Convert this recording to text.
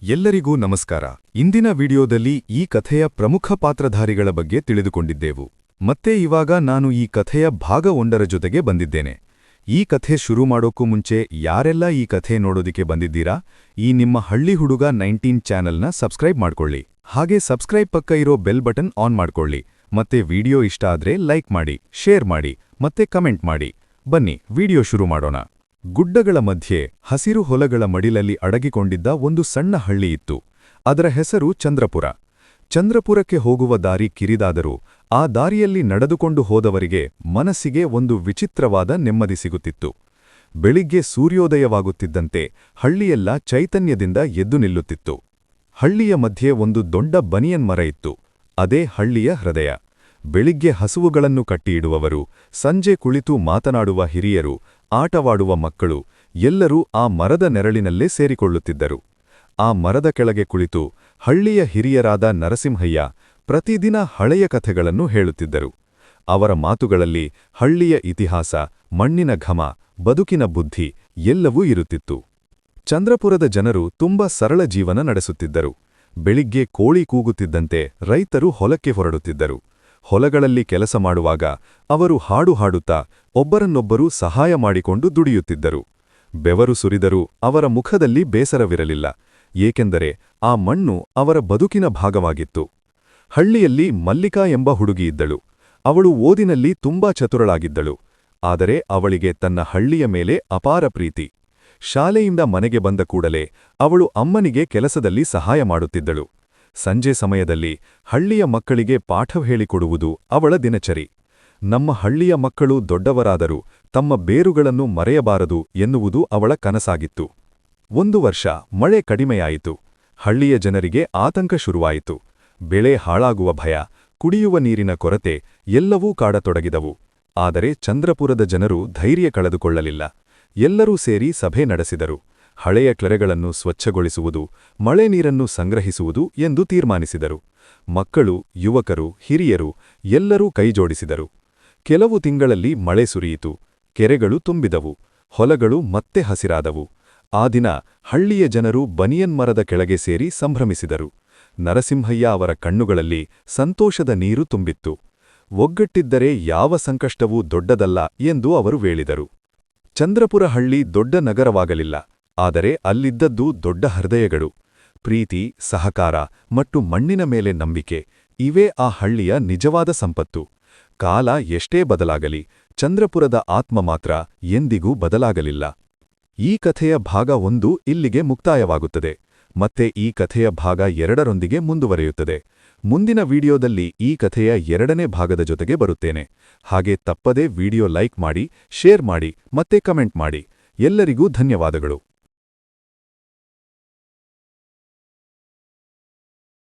ಎಲ್ಲರಿಗೂ ನಮಸ್ಕಾರ. ಇಂದಿನ ವಿಡಿಯೋದಲ್ಲಿ ಈ ಕಥೆಯ ಪ್ರಮುಖ ಪಾತ್ರಧಾರಿಗಳ ಬಗ್ಗೆ ತಿಳಿದುಕೊಂಡಿದ್ದೆವು. ಮತ್ತೆ ಇವಾಗ ನಾನು ಈ ಕಥೆಯ ಭಾಗ 1ರ ಜೊತೆಗೆ ಬಂದಿದ್ದೇನೆ. ಈ ಕಥೆ ಶುರು ಮಾಡೋಕ್ಕೂ ಮುಂಚೆ ಯಾರೆಲ್ಲ ಈ ಕಥೆ ನೋಡೋದಿಕ್ಕೆ ಬಂದಿದ್ದೀರಾ, ಈ ನಿಮ್ಮ ಹಳ್ಳಿ ಹುಡುಗ 19 ಚಾನೆಲ್ನ ಸಬ್ಸ್ಕ್ರೈಬ್ ಮಾಡ್ಕೊಳ್ಳಿ. ಹಾಗೆ ಸಬ್ಸ್ಕ್ರೈಬ್ ಪಕ್ಕ ಇರೋ ಬೆಲ್ ಬಟನ್ ಆನ್ ಮಾಡ್ಕೊಳ್ಳಿ. ಮತ್ತೆ ವಿಡಿಯೋ ಇಷ್ಟ ಆದ್ರೆ ಲೈಕ್ ಮಾಡಿ, ಶೇರ್ ಮಾಡಿ, ಮತ್ತೆ ಕಮೆಂಟ್ ಮಾಡಿ. ಬನ್ನಿ ವಿಡಿಯೋ ಶುರು ಮಾಡೋಣ. ಗುಡ್ಡಗಳ ಮಧ್ಯೆ ಹಸಿರು ಹೊಲಗಳ ಮಡಿಲಲ್ಲಿ ಅಡಗಿಕೊಂಡಿದ್ದ ಒಂದು ಸಣ್ಣ ಹಳ್ಳಿ ಇತ್ತು. ಅದರ ಹೆಸರು ಚಂದ್ರಪುರ. ಚಂದ್ರಪುರಕ್ಕೆ ಹೋಗುವ ದಾರಿ ಕಿರಿದಾದರೂ ಆ ದಾರಿಯಲ್ಲಿ ನಡೆದುಕೊಂಡು ಹೋದವರಿಗೆ ಮನಸ್ಸಿಗೆ ಒಂದು ವಿಚಿತ್ರವಾದ ನೆಮ್ಮದಿ ಸಿಗುತ್ತಿತ್ತು. ಬೆಳಿಗ್ಗೆ ಸೂರ್ಯೋದಯವಾಗುತ್ತಿದ್ದಂತೆ ಹಳ್ಳಿಯೆಲ್ಲ ಚೈತನ್ಯದಿಂದ ಎದ್ದು ನಿಲ್ಲುತ್ತಿತ್ತು. ಹಳ್ಳಿಯ ಮಧ್ಯೆ ಒಂದು ದೊಡ್ಡ ಬನಿಯನ್ ಮರ ಇತ್ತು. ಅದೇ ಹಳ್ಳಿಯ ಹೃದಯ. ಬೆಳಿಗ್ಗೆ ಹಸುವುಗಳನ್ನು ಕಟ್ಟಿಯಿಡುವವರು, ಸಂಜೆ ಕುಳಿತು ಮಾತನಾಡುವ ಹಿರಿಯರು, ಆಟವಾಡುವ ಮಕ್ಕಳು ಎಲ್ಲರೂ ಆ ಮರದ ನೆರಳಿನಲ್ಲೇ ಸೇರಿಕೊಳ್ಳುತ್ತಿದ್ದರು. ಆ ಮರದ ಕೆಳಗೆ ಕುಳಿತು ಹಳ್ಳಿಯ ಹಿರಿಯರಾದ ನರಸಿಂಹಯ್ಯ ಪ್ರತಿದಿನ ಹಳೆಯ ಕಥೆಗಳನ್ನು ಹೇಳುತ್ತಿದ್ದರು. ಅವರ ಮಾತುಗಳಲ್ಲಿ ಹಳ್ಳಿಯ ಇತಿಹಾಸ, ಮಣ್ಣಿನ ಘಮ, ಬದುಕಿನ ಬುದ್ಧಿ ಎಲ್ಲವೂ ಇರುತ್ತಿತ್ತು. ಚಂದ್ರಪುರದ ಜನರು ತುಂಬಾ ಸರಳ ಜೀವನ ನಡೆಸುತ್ತಿದ್ದರು. ಬೆಳಿಗ್ಗೆ ಕೋಳಿ ಕೂಗುತ್ತಿದ್ದಂತೆ ರೈತರು ಹೊಲಕ್ಕೆ ಹೊರಡುತ್ತಿದ್ದರು. ಹೊಲಗಳಲ್ಲಿ ಕೆಲಸ ಮಾಡುವಾಗ ಅವರು ಹಾಡು ಹಾಡುತ್ತಾ ಒಬ್ಬರನ್ನೊಬ್ಬರು ಸಹಾಯ ಮಾಡಿಕೊಂಡು ದುಡಿಯುತ್ತಿದ್ದರು. ಬೆವರು ಸುರಿದರೂ ಅವರ ಮುಖದಲ್ಲಿ ಬೇಸರವಿರಲಿಲ್ಲ, ಏಕೆಂದರೆ ಆ ಮಣ್ಣು ಅವರ ಬದುಕಿನ ಭಾಗವಾಗಿತ್ತು. ಹಳ್ಳಿಯಲ್ಲಿ ಮಲ್ಲಿಕಾ ಎಂಬ ಹುಡುಗಿಯಿದ್ದಳು. ಅವಳು ಓದಿನಲ್ಲಿ ತುಂಬಾ ಚತುರಳಾಗಿದ್ದಳು. ಆದರೆ ಅವಳಿಗೆ ತನ್ನ ಹಳ್ಳಿಯ ಮೇಲೆ ಅಪಾರ ಪ್ರೀತಿ. ಶಾಲೆಯಿಂದ ಮನೆಗೆ ಬಂದ ಕೂಡಲೇ ಅವಳು ಅಮ್ಮನಿಗೆ ಕೆಲಸದಲ್ಲಿ ಸಹಾಯ ಮಾಡುತ್ತಿದ್ದಳು. ಸಂಜೆ ಸಮಯದಲ್ಲಿ ಹಳ್ಳಿಯ ಮಕ್ಕಳಿಗೆ ಪಾಠ ಹೇಳಿಕೊಡುವುದು ಅವಳ ದಿನಚರಿ. ನಮ್ಮ ಹಳ್ಳಿಯ ಮಕ್ಕಳು ದೊಡ್ಡವರಾದರೂ ತಮ್ಮ ಬೇರುಗಳನ್ನು ಮರೆಯಬಾರದು ಎನ್ನುವುದು ಅವಳ ಕನಸಾಗಿತ್ತು. ಒಂದು ವರ್ಷ ಮಳೆ ಕಡಿಮೆಯಾಯಿತು. ಹಳ್ಳಿಯ ಜನರಿಗೆ ಆತಂಕ ಶುರುವಾಯಿತು. ಬೆಳೆ ಹಾಳಾಗುವ ಭಯ, ಕುಡಿಯುವ ನೀರಿನ ಕೊರತೆ ಎಲ್ಲವೂ ಕಾಡತೊಡಗಿದವು. ಆದರೆ ಚಂದ್ರಪುರದ ಜನರು ಧೈರ್ಯ ಕಳೆದುಕೊಳ್ಳಲಿಲ್ಲ. ಎಲ್ಲರೂ ಸೇರಿ ಸಭೆ ನಡೆಸಿದರು. ಹಳೆಯ ಕೆರೆಗಳನ್ನು ಸ್ವಚ್ಛಗೊಳಿಸುವುದು, ಮಳೆ ನೀರನ್ನು ಸಂಗ್ರಹಿಸುವುದು ಎಂದು ತೀರ್ಮಾನಿಸಿದರು. ಮಕ್ಕಳು, ಯುವಕರು, ಹಿರಿಯರು ಎಲ್ಲರೂ ಕೈಜೋಡಿಸಿದರು. ಕೆಲವು ತಿಂಗಳಲ್ಲಿ ಮಳೆ ಸುರಿಯಿತು. ಕೆರೆಗಳು ತುಂಬಿದವು. ಹೊಲಗಳು ಮತ್ತೆ ಹಸಿರಾದವು. ಆ ದಿನ ಹಳ್ಳಿಯ ಜನರು ಬನಿಯನ್ ಮರದ ಕೆಳಗೆ ಸೇರಿ ಸಂಭ್ರಮಿಸಿದರು. ನರಸಿಂಹಯ್ಯ ಅವರ ಕಣ್ಣುಗಳಲ್ಲಿ ಸಂತೋಷದ ನೀರು ತುಂಬಿತ್ತು. ಒಗ್ಗಟ್ಟಿದ್ದರೆ ಯಾವ ಸಂಕಷ್ಟವೂ ದೊಡ್ಡದಲ್ಲ ಎಂದು ಅವರು ಹೇಳಿದರು. ಚಂದ್ರಪುರ ಹಳ್ಳಿ ದೊಡ್ಡ ನಗರವಾಗಲಿಲ್ಲ, ಆದರೆ ಅಲ್ಲಿದ್ದದ್ದು ದೊಡ್ಡ ಹೃದಯಗಳು. ಪ್ರೀತಿ, ಸಹಕಾರ ಮತ್ತು ಮಣ್ಣಿನ ಮೇಲೆ ನಂಬಿಕೆ ಇವೇ ಆ ಹಳ್ಳಿಯ ನಿಜವಾದ ಸಂಪತ್ತು. ಕಾಲ ಎಷ್ಟೇ ಬದಲಾಗಲಿ, ಚಂದ್ರಪುರದ ಆತ್ಮ ಮಾತ್ರ ಎಂದಿಗೂ ಬದಲಾಗಲಿಲ್ಲ. ಈ ಕಥೆಯ ಭಾಗ 1 ಇಲ್ಲಿಗೆ ಮುಕ್ತಾಯವಾಗುತ್ತದೆ. ಮತ್ತೆ ಈ ಕಥೆಯ ಭಾಗ 2ರೊಂದಿಗೆ ಮುಂದುವರಿಯುತ್ತದೆ. ಮುಂದಿನ ವಿಡಿಯೋದಲ್ಲಿ ಈ ಕಥೆಯ 2ನೇ ಭಾಗದ ಜೊತೆಗೆ ಬರುತ್ತೇನೆ. ಹಾಗೆ ತಪ್ಪದೇ ವಿಡಿಯೋ ಲೈಕ್ ಮಾಡಿ, ಶೇರ್ ಮಾಡಿ, ಮತ್ತೆ ಕಮೆಂಟ್ ಮಾಡಿ. ಎಲ್ಲರಿಗೂ ಧನ್ಯವಾದಗಳು.